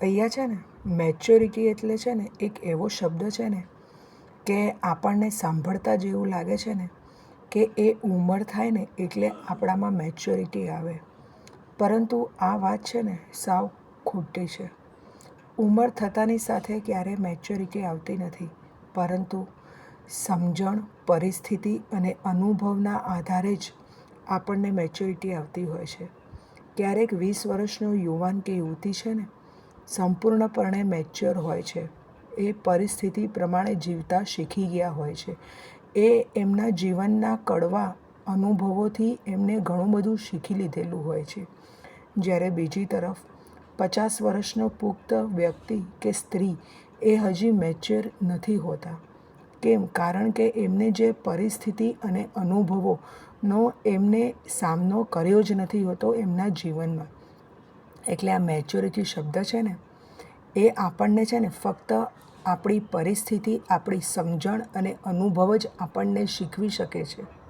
અહીંયા છે ને મેચ્યોરિટી એટલે છે ને એક એવો શબ્દ છે ને કે આપણને સાંભળતા જ એવું લાગે છે ને કે એ ઉંમર થાય ને એટલે આપણામાં મેચ્યોરિટી આવે, પરંતુ આ વાત છે ને સાવ ખોટી છે. ઉંમર થતાની સાથે ક્યારેય મેચ્યોરિટી આવતી નથી, પરંતુ સમજણ, પરિસ્થિતિ અને અનુભવના આધારે જ આપણને મેચ્યોરિટી આવતી હોય છે. ક્યારેક 20 વર્ષનો યુવાન કે યુવતી છે ને સંપૂર્ણપણે મેચ્યોર હોય છે. એ પરિસ્થિતિ પ્રમાણે જીવતા શીખી ગયા હોય છે. એ એમના જીવનના કડવા અનુભવોથી એમને ઘણું બધું શીખી લીધેલું હોય છે. જ્યારે બીજી તરફ 50 વર્ષનો પુખ્ત વ્યક્તિ કે સ્ત્રી એ હજી મેચ્યોર નથી હોતા. કેમ? કારણ કે એમને જે પરિસ્થિતિ અને અનુભવોનો એમને સામનો કર્યો જ નથી હોતો એમના જીવનમાં. એટલે આ મેચ્યોરિટી શબ્દ છે ને એ આપણને છે ને ફક્ત આપણી પરિસ્થિતિ, આપણી સમજણ અને અનુભવ જ આપણને શીખવી શકે છે.